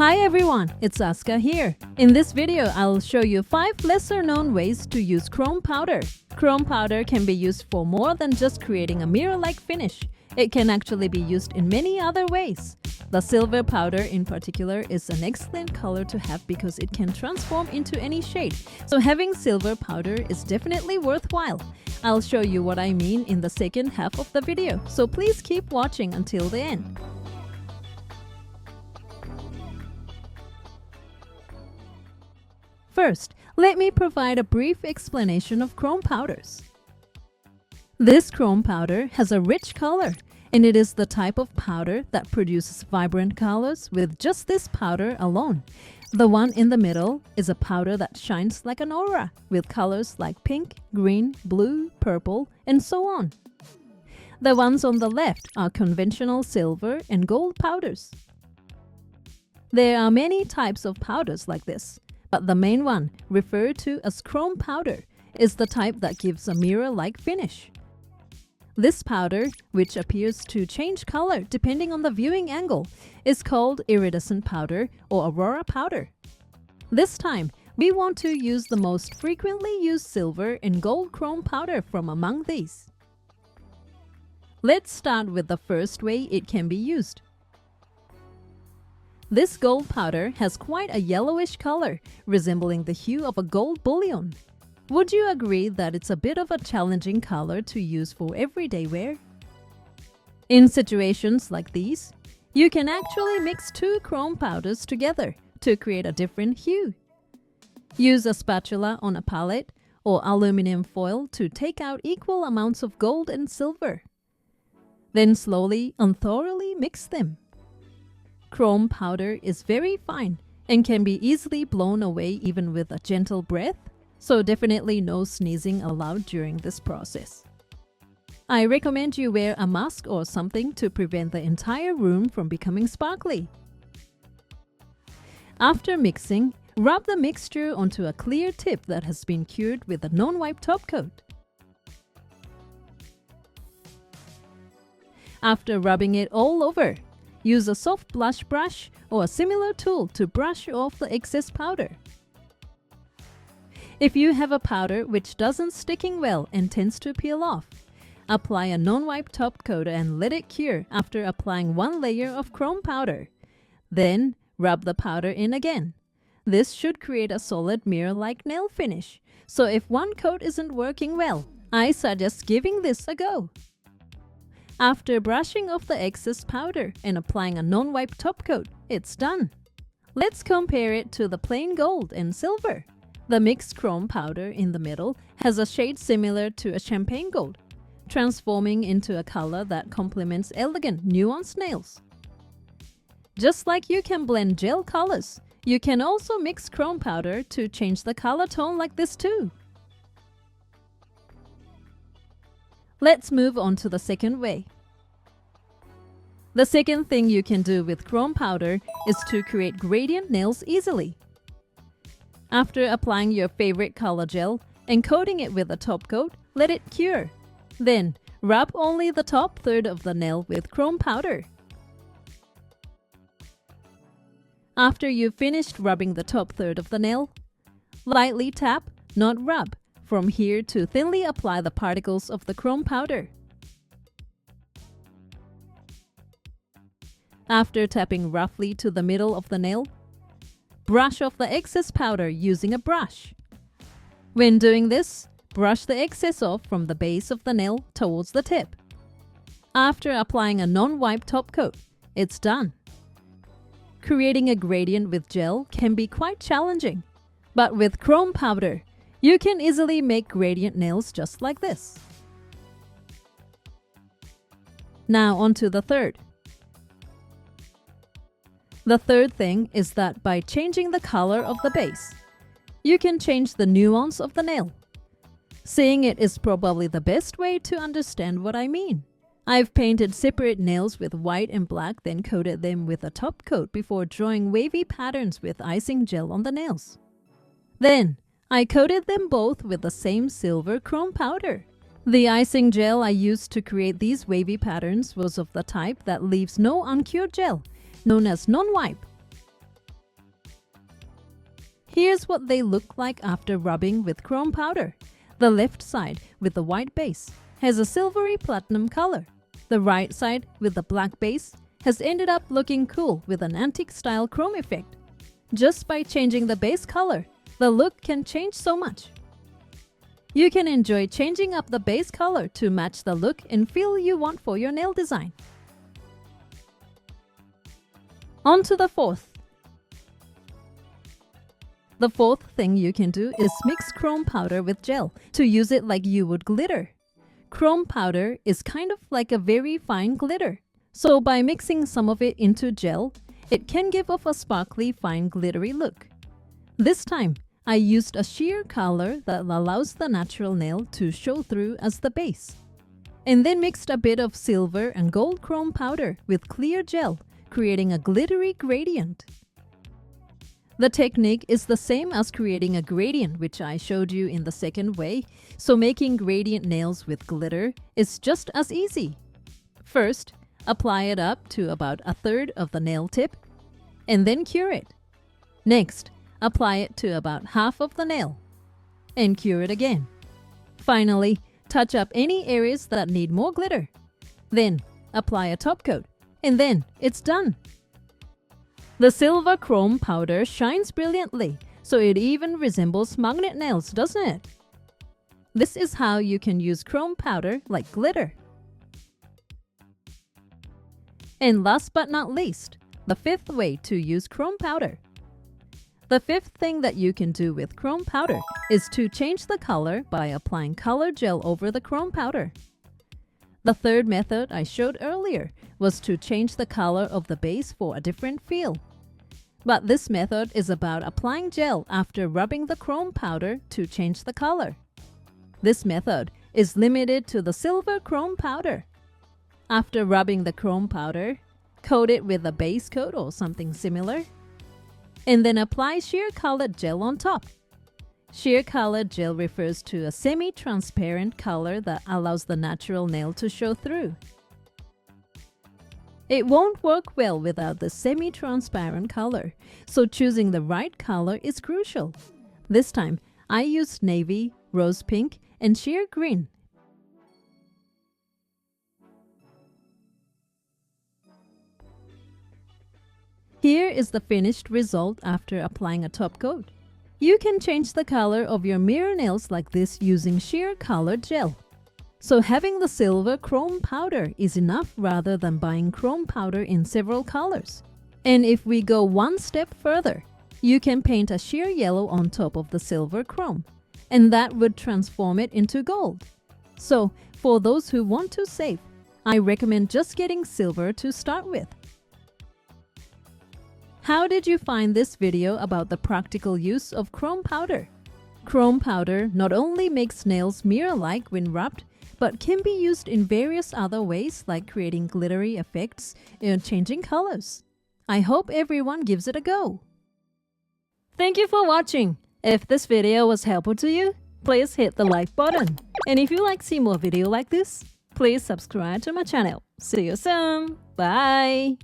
Hi everyone, it's ASKA here. In this video, I'll show you 5 lesser known ways to use chrome powder. Chrome powder can be used for more than just creating a mirror-like finish. It can actually be used in many other ways. The silver powder in particular is an excellent color to have because it can transform into any shade. So having silver powder is definitely worthwhile. I'll show you what I mean in the second half of the video, so please keep watching until the end. First, let me provide a brief explanation of chrome powders. This chrome powder has a rich color, and it is the type of powder that produces vibrant colors with just this powder alone. The one in the middle is a powder that shines like an aura, with colors like pink, green, blue, purple, and so on. The ones on the left are conventional silver and gold powders. There are many types of powders like this, but the main one, referred to as chrome powder, is the type that gives a mirror-like finish. This powder, which appears to change color depending on the viewing angle, is called iridescent powder or aurora powder. This time, we want to use the most frequently used silver and gold chrome powder from among these. Let's start with the first way it can be used. This gold powder has quite a yellowish color, resembling the hue of a gold bullion. Would you agree that it's a bit of a challenging color to use for everyday wear? In situations like these, you can actually mix 2 chrome powders together to create a different hue. Use a spatula on a palette or aluminum foil to take out equal amounts of gold and silver. Then slowly and thoroughly mix them. Chrome powder is very fine and can be easily blown away even with a gentle breath, so definitely no sneezing allowed during this process. I recommend you wear a mask or something to prevent the entire room from becoming sparkly. After mixing, rub the mixture onto a clear tip that has been cured with a non-wipe top coat. After rubbing it all over, use a soft blush brush or a similar tool to brush off the excess powder. If you have a powder which doesn't sticking well and tends to peel off, apply a non-wipe top coat and let it cure after applying 1 layer of chrome powder. Then, rub the powder in again. This should create a solid mirror-like nail finish, so if one coat isn't working well, I suggest giving this a go. After brushing off the excess powder and applying a non-wipe top coat, it's done. Let's compare it to the plain gold and silver. The mixed chrome powder in the middle has a shade similar to a champagne gold, transforming into a color that complements elegant, nuanced nails. Just like you can blend gel colors, you can also mix chrome powder to change the color tone like this too. Let's move on to the second way. The second thing you can do with chrome powder is to create gradient nails easily. After applying your favorite color gel and coating it with a top coat, let it cure. Then, rub only the top third of the nail with chrome powder. After you've finished rubbing the top third of the nail, lightly tap, not rub, from here to thinly apply the particles of the chrome powder. After tapping roughly to the middle of the nail, brush off the excess powder using a brush. When doing this, brush the excess off from the base of the nail towards the tip. After applying a non-wipe top coat, it's done. Creating a gradient with gel can be quite challenging, but with chrome powder, you can easily make gradient nails just like this. Now on to the third. The third thing is that by changing the color of the base, you can change the nuance of the nail. Seeing it is probably the best way to understand what I mean. I've painted separate nails with white and black, then coated them with a top coat before drawing wavy patterns with icing gel on the nails. Then, I coated them both with the same silver chrome powder. The icing gel I used to create these wavy patterns was of the type that leaves no uncured gel, known as non-wipe. Here's what they look like after rubbing with chrome powder. The left side, with the white base, has a silvery platinum color. The right side, with the black base, has ended up looking cool with an antique-style chrome effect. Just by changing the base color, the look can change so much. You can enjoy changing up the base color to match the look and feel you want for your nail design. On to the fourth. The fourth thing you can do is mix chrome powder with gel to use it like you would glitter. Chrome powder is kind of like a very fine glitter. So by mixing some of it into gel, it can give off a sparkly, fine, glittery look. This time, I used a sheer color that allows the natural nail to show through as the base. And then mixed a bit of silver and gold chrome powder with clear gel, creating a glittery gradient. The technique is the same as creating a gradient, which I showed you in the second way, so making gradient nails with glitter is just as easy. First, apply it up to about a third of the nail tip, and then cure it. Next, apply it to about half of the nail, and cure it again. Finally, touch up any areas that need more glitter. Then, apply a top coat, and then it's done. The silver chrome powder shines brilliantly, so it even resembles magnet nails, doesn't it? This is how you can use chrome powder like glitter. And last but not least, the fifth way to use chrome powder. The fifth thing that you can do with chrome powder is to change the color by applying color gel over the chrome powder. The third method I showed earlier was to change the color of the base for a different feel. But this method is about applying gel after rubbing the chrome powder to change the color. This method is limited to the silver chrome powder. After rubbing the chrome powder, coat it with a base coat or something similar, and then apply sheer colored gel on top. Sheer colored gel refers to a semi-transparent color that allows the natural nail to show through. It won't work well without the semi-transparent color, so choosing the right color is crucial. This time, I used navy, rose pink, and sheer green. Here is the finished result after applying a top coat. You can change the color of your mirror nails like this using sheer colored gel. So having the silver chrome powder is enough rather than buying chrome powder in several colors. And if we go one step further, you can paint a sheer yellow on top of the silver chrome, and that would transform it into gold. So for those who want to save, I recommend just getting silver to start with. How did you find this video about the practical use of chrome powder? Chrome powder not only makes nails mirror-like when rubbed, but can be used in various other ways like creating glittery effects and changing colors. I hope everyone gives it a go. Thank you for watching. If this video was helpful to you, please hit the like button. And if you like to see more videos like this, please subscribe to my channel. See you soon. Bye.